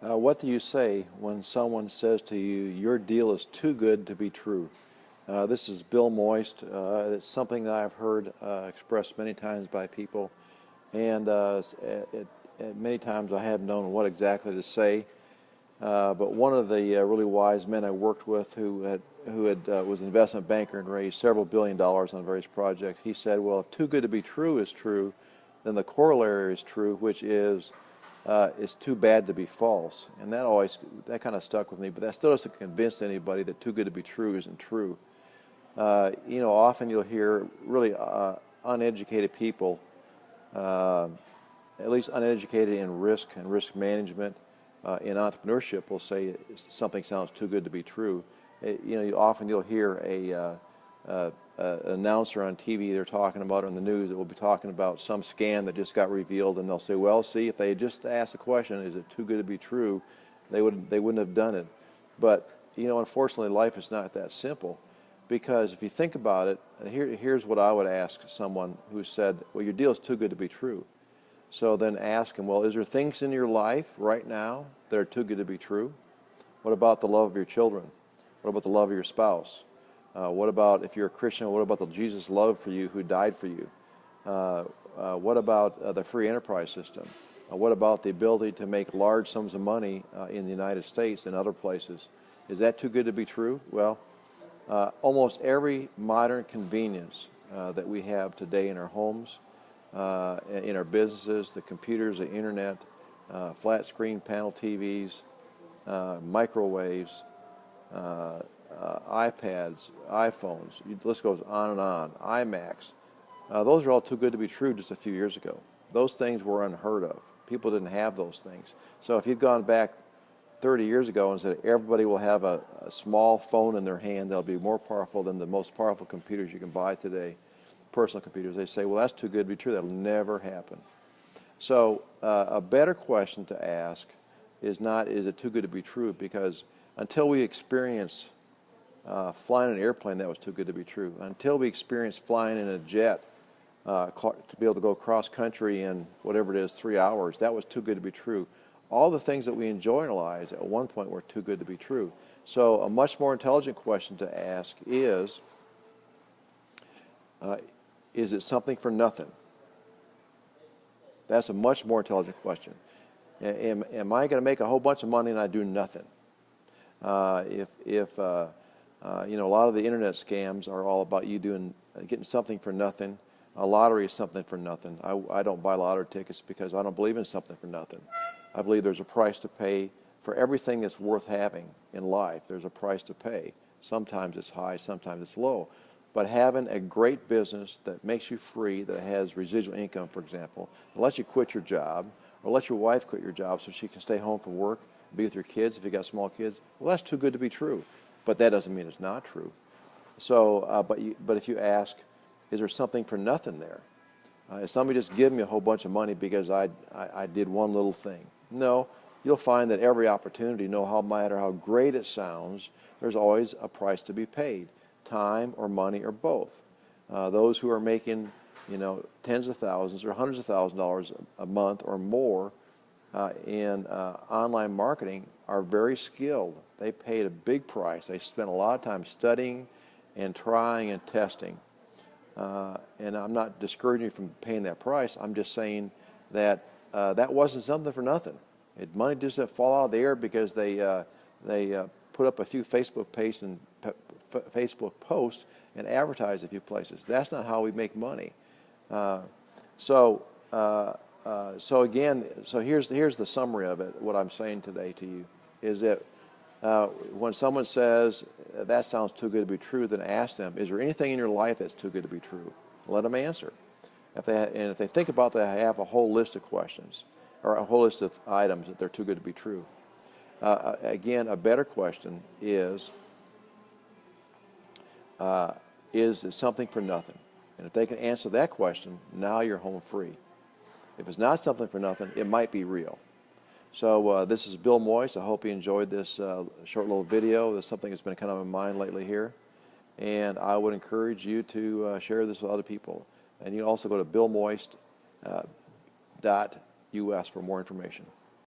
What do you say when someone says to you, your deal is too good to be true? This is Bill Moist. It's something that I've heard expressed many times by people, and many times I haven't known what exactly to say. But one of the really wise men I worked with, was an investment banker and raised several $billions on various projects, he said, "Well, if too good to be true is true, then the corollary is true, which is it's too bad to be false." And that kind of stuck with me. But that still doesn't convince anybody that too good to be true isn't true. Often you'll hear really uneducated people, at least uneducated in risk and risk management, in entrepreneurship, will say something sounds too good to be true. You'll hear an announcer on TV, they're talking about it on the news, that will be talking about some scam that just got revealed, and they'll say, well, see, if they had just asked the question, is it too good to be true, they wouldn't have done it. But unfortunately, life is not that simple, because if you think about it, here's what I would ask someone who said, well, your deal is too good to be true. So then ask them, well, is there things in your life right now that are too good to be true? What about the love of your children? What about the love of your spouse? What about, if you're a Christian, what about the Jesus love for you who died for you? What about the free enterprise system? What about the ability to make large sums of money in the United States and other places? Is that too good to be true? Well, almost every modern convenience that we have today in our homes, in our businesses, the computers, the internet, flat screen panel TVs, microwaves, iPads, iPhones, the list goes on and on, iMacs. Those are all too good to be true just a few years ago. Those things were unheard of. People didn't have those things. So if you'd gone back 30 years ago and said everybody will have a small phone in their hand that'll be more powerful than the most powerful computers you can buy today, personal computers, they say, well, that's too good to be true. That'll never happen. So a better question to ask is not, is it too good to be true? Because until we experience flying an airplane, that was too good to be true. Until we experience flying in a jet to be able to go cross country in whatever it is, 3 hours, that was too good to be true. All the things that we enjoy in our lives at one point were too good to be true. So a much more intelligent question to ask is it something for nothing? That's a much more intelligent question. Am I going to make a whole bunch of money and I do nothing? A lot of the internet scams are all about you getting something for nothing. A lottery is something for nothing. I don't buy lottery tickets because I don't believe in something for nothing. I believe there's a price to pay for everything that's worth having in life. There's a price to pay. Sometimes it's high, sometimes it's low. But having a great business that makes you free, that has residual income, for example, that lets you quit your job, or let your wife quit your job so she can stay home from work, be with your kids if you got small kids, well, that's too good to be true. But that doesn't mean it's not true. So, but if you ask, is there something for nothing there? Is somebody just giving me a whole bunch of money because I did one little thing? No, you'll find that every opportunity, no matter how great it sounds, there's always a price to be paid, time or money or both. Those who are making, tens of thousands or hundreds of thousands of dollars a month or more in online marketing are very skilled. They paid a big price. They spent a lot of time studying and trying and testing. And I'm not discouraging you from paying that price. I'm just saying that that wasn't something for nothing. Money doesn't fall out of the air because they put up a few Facebook posts and advertise a few places. That's not how we make money. So here's the summary of it. What I'm saying today to you is that when someone says that sounds too good to be true, then ask them, is there anything in your life that's too good to be true? Let them answer. If they think about that, I have a whole list of questions or a whole list of items that they're too good to be true. Again, a better question is it something for nothing? And if they can answer that question, now you're home free. If it's not something for nothing, it might be real. So this is Bill Moist. I hope you enjoyed this short little video. This is something that's been kind of in my mind lately here. And I would encourage you to share this with other people. And you also go to billmoist.us for more information.